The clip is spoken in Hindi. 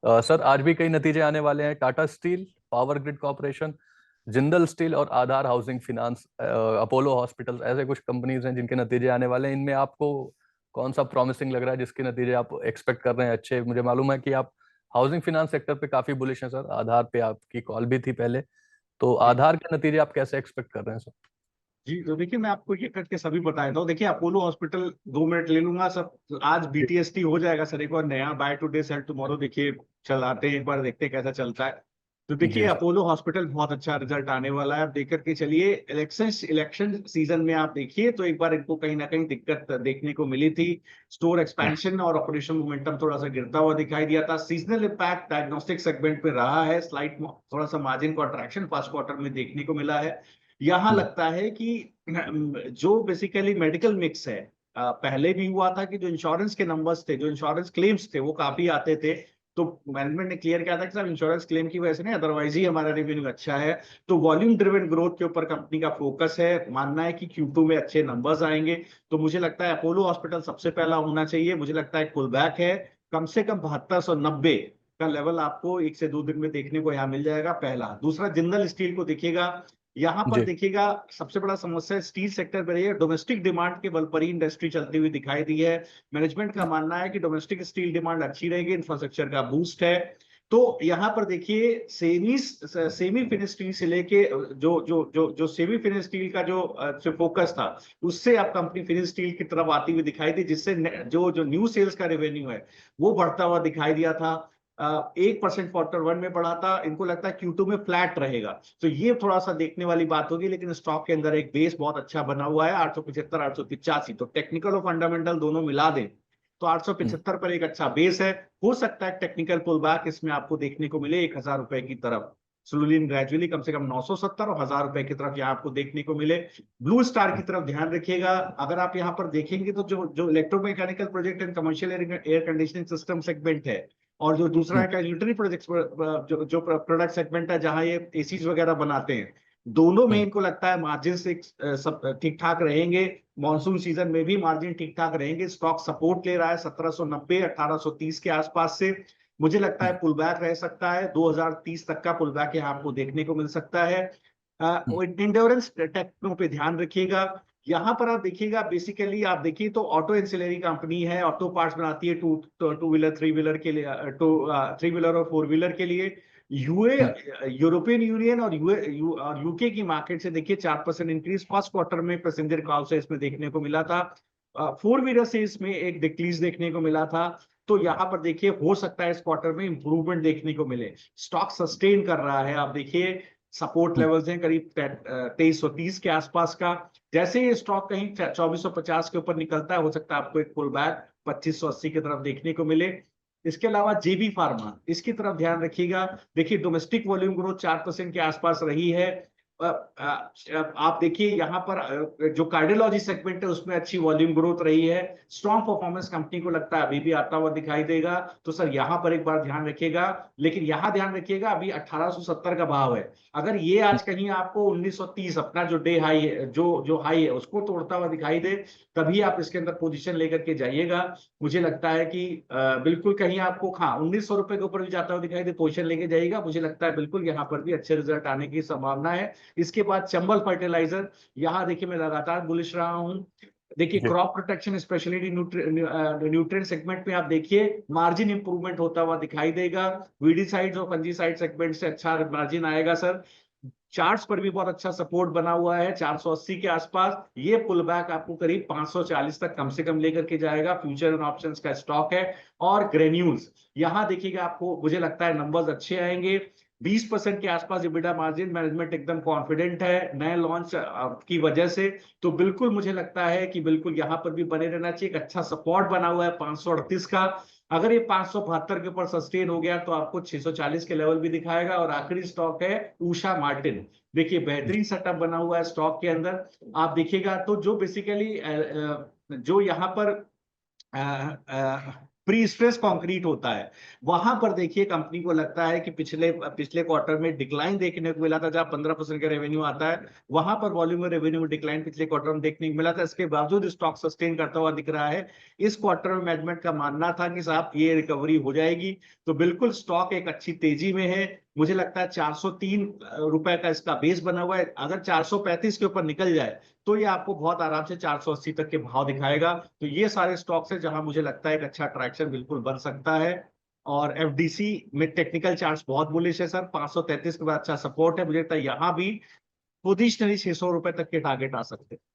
सर आज भी कई नतीजे आने वाले हैं। Tata steel, power grid corporation, Jindal steel और आधार हाउसिंग फाइनेंस, अपोलो हॉस्पिटल, ऐसे कुछ कंपनीज हैं जिनके नतीजे आने वाले हैं। इनमें आपको कौन सा प्रॉमिसिंग लग रहा है, जिसके नतीजे आप एक्सपेक्ट कर रहे हैं अच्छे? मुझे मालूम है कि आप हाउसिंग फाइनेंस सेक्टर पे काफी बुलिश हैं सर। आधार पे आपकी कॉल भी थी पहले, तो जी आधार के नतीजे आप कैसे एक्सपेक्ट कर रहे हैं सर? जी, तो देखिए मैं आपको ये करके सभी बता देता हूँ। देखिए अपोलो हॉस्पिटल 2 मिनट ले लूंगा सब। आज जी बीटीएसटी हो जाएगा सर, एक और नया बाय टुडे सेल टुमारो। देखिए चलाते हैं, एक बार देखते हैं कैसा चलता है। तो देखिए जी सर। अपोलो हॉस्पिटल बहुत अच्छा रिजल्ट आने वाला है, आप देख करके चलिए। इलेक्शन सीजन में आप देखिए तो एक बार इनको कहीं ना कहीं दिक्कत देखने को मिली थी। स्टोर एक्सपेंशन और ऑपरेशन मोमेंटम थोड़ा सा गिरता हुआ दिखाई दिया था। सीजनल इम्पैक्ट डायग्नोस्टिक सेगमेंट में रहा है, स्लाइट थोड़ा सा मार्जिन कॉन्ट्रैक्शन फर्स्ट क्वार्टर में देखने को मिला है। यहाँ जी लगता है कि जो बेसिकली मेडिकल मिक्स है, पहले भी हुआ था कि जो इंश्योरेंस के नंबर्स थे, जो इंश्योरेंस क्लेम्स थे वो काफी आते थे। तो मैनेजमेंट ने क्लियर किया था कि साहब इंश्योरेंस क्लेम की वजह से नहीं, अदरवाइज ही हमारा रेवेन्यू अच्छा है। तो वॉल्यूम ड्रिवन ग्रोथ के ऊपर कंपनी का फोकस है, मानना है कि Q2 में अच्छे नंबर्स आएंगे। तो मुझे लगता है अपोलो हॉस्पिटल सबसे पहला होना चाहिए। मुझे लगता है पुल बैक है, कम से कम 7290 का लेवल आपको 1 से 2 दिन में देखने को यहाँ मिल जाएगा। पहला। दूसरा, जिंदल स्टील को देखिएगा। यहाँ पर जी देखिएगा सबसे बड़ा समस्या स्टील सेक्टर पर रही है, डोमेस्टिक डिमांड के बल पर ही इंडस्ट्री चलती हुई दिखाई दी है। मैनेजमेंट का मानना है कि डोमेस्टिक स्टील डिमांड अच्छी रहेगी, इंफ्रास्ट्रक्चर का बूस्ट है। तो यहाँ पर देखिए सेमी फिनिश स्टील से लेके जो सेमी फिनिश स्टील का जो फोकस था, उससे अब कंपनी फिनिश स्टील की तरफ आती हुई दिखाई दी, जिससे जो जो न्यू सेल्स का रेवेन्यू है वो बढ़ता हुआ दिखाई दिया था। 1% Q1 में बढ़ा था, इनको लगता है Q2 में फ्लैट रहेगा। तो ये थोड़ा सा देखने वाली बात होगी, लेकिन स्टॉक के अंदर एक बेस बहुत अच्छा बना हुआ है, 875 885। तो टेक्निकल और फंडामेंटल दोनों मिला दें तो 875 पर एक अच्छा बेस है। हो सकता है टेक्निकल पुल बैक इसमें आपको देखने को मिले 1000 रुपए की तरफ, स्लोली ग्रेजुअली, कम से कम 970 और 1000 रुपए की तरफ यहाँ आपको देखने को मिले। ब्लू स्टार की तरफ ध्यान रखिएगा। अगर आप यहाँ पर देखेंगे तो जो जो electromechanical project and commercial air conditioning system segment है, और जो दूसरा है यूटिलिटी प्रोजेक्ट, जो प्रोडक्ट सेगमेंट है जहां ये एसीज वगैरह बनाते हैं, दोनों में इनको लगता है मार्जिन से सब ठीक ठाक रहेंगे। मॉनसून सीजन में भी मार्जिन ठीक ठाक रहेंगे। स्टॉक सपोर्ट ले रहा है 1790 1830 के आसपास से। मुझे लगता है पुल बैक रह सकता है, 2030 तक का पुल बैक यहाँ आपको देखने को मिल सकता है। इंड्योरेंस टेक्नो पे ध्यान रखिएगा। यहाँ पर आप देखिएगा, बेसिकली आप देखिए तो ऑटो एंसिलरी कंपनी है, ऑटो पार्ट्स बनाती है टू व्हीलर, थ्री व्हीलर के लिए, थ्री व्हीलर और फोर व्हीलर के लिए। यूए यूरोपियन यूनियन और यूके की मार्केट से देखिए 4% इंक्रीज फर्स्ट क्वार्टर में पैसेंजर कॉल से इसमें देखने को मिला था। फोर व्हीलर से इसमें एक डिक्रीज देखने को मिला था। तो यहाँ पर देखिए हो सकता है इस क्वार्टर में इंप्रूवमेंट देखने को मिले। स्टॉक सस्टेन कर रहा है, आप देखिए सपोर्ट लेवल्स हैं करीब 2330 के आसपास का। जैसे ये स्टॉक कहीं 2450 के ऊपर निकलता है, हो सकता है आपको एक पुल बैक 2580 की तरफ देखने को मिले। इसके अलावा जेबी फार्मा, इसकी तरफ ध्यान रखिएगा। देखिए डोमेस्टिक वॉल्यूम ग्रोथ 4% के आसपास रही है। आप देखिए यहाँ पर जो कार्डियोलॉजी सेगमेंट है उसमें अच्छी वॉल्यूम ग्रोथ रही है। स्ट्रॉन्ग परफॉर्मेंस कंपनी को लगता है अभी भी आता हुआ दिखाई देगा। तो सर यहाँ पर एक बार ध्यान रखिएगा। लेकिन यहाँ ध्यान रखिएगा अभी 1870 का भाव है। अगर ये आज कहीं आपको 1930 अपना जो डे हाई है, जो हाई है, उसको तोड़ता हुआ दिखाई दे, तभी आप इसके अंदर पोजीशन लेकर के जाइएगा। मुझे लगता है कि बिल्कुल कहीं आपको, हाँ, 1900 रुपए के ऊपर भी जाता हुआ दिखाई दे, पोजीशन लेके जाइएगा। मुझे लगता है बिल्कुल यहाँ पर भी अच्छे रिजल्ट आने की संभावना है। इसके बाद चंबल फर्टिलाइजर, यहाँ देखिए मैं लगातार बुलिश रहा हूं। देखिए जी crop protection speciality nutrient segment में आप देखिए मार्जिन इंप्रूवमेंट होता हुआ दिखाई देगा। वीडीसाइड्स और फंजीसाइड सेगमेंट से अच्छा मार्जिन आएगा सर। चार्ट्स पर भी बहुत अच्छा सपोर्ट बना हुआ है 480 के आसपास। ये पुल बैक आपको करीब 540 तक कम से कम लेकर के जाएगा। फ्यूचर एंड ऑप्शंस का स्टॉक है। और ग्रेन्यूल्स, यहां देखिएगा आपको मुझे लगता है नंबर्स अच्छे आएंगे। 20% के आसपास EBITDA मार्जिन, मैनेजमेंट एकदम कॉन्फिडेंट है नए लॉन्च की वजह से। तो बिल्कुल मुझे लगता है कि बिल्कुल यहां पर भी बने रहना चाहिए। एक अच्छा सपोर्ट बना हुआ है 538 का। अगर ये 572 के ऊपर सस्टेन हो गया तो आपको 640 के लेवल भी दिखाएगा। और आखिरी स्टॉक है उषा मार्टिन। देखिए बेहतरीन सेटअप बना हुआ है स्टॉक के अंदर। आप देखिएगा तो जो बेसिकली जो यहाँ पर प्री स्ट्रेस कंक्रीट होता है, वहां पर देखिए कंपनी को लगता है कि पिछले पिछले क्वार्टर में डिक्लाइन देखने को मिला था, जहां 15% का रेवेन्यू आता है, वहां पर वॉल्यूम में रेवेन्यू में डिक्लाइन पिछले क्वार्टर में देखने को मिला था। इसके बावजूद स्टॉक सस्टेन करता हुआ दिख रहा है। इस क्वार्टर में मैनेजमेंट का मानना था कि साहब ये रिकवरी हो जाएगी, तो बिल्कुल स्टॉक एक अच्छी तेजी में है। मुझे लगता है 403 रुपए का इसका बेस बना हुआ है, अगर 435 के ऊपर निकल जाए तो ये आपको बहुत आराम से 480 तक के भाव दिखाएगा। तो ये सारे स्टॉक्स है जहां मुझे लगता है एक अच्छा ट्रैक्शन बिल्कुल बन सकता है। और एफडीसी में टेक्निकल चार्ट्स बहुत बुलिश है सर, 533 के बाद अच्छा सपोर्ट है, मुझे लगता है यहाँ भी पोजिशनरी 600 रुपए तक के टारगेट आ सकते हैं।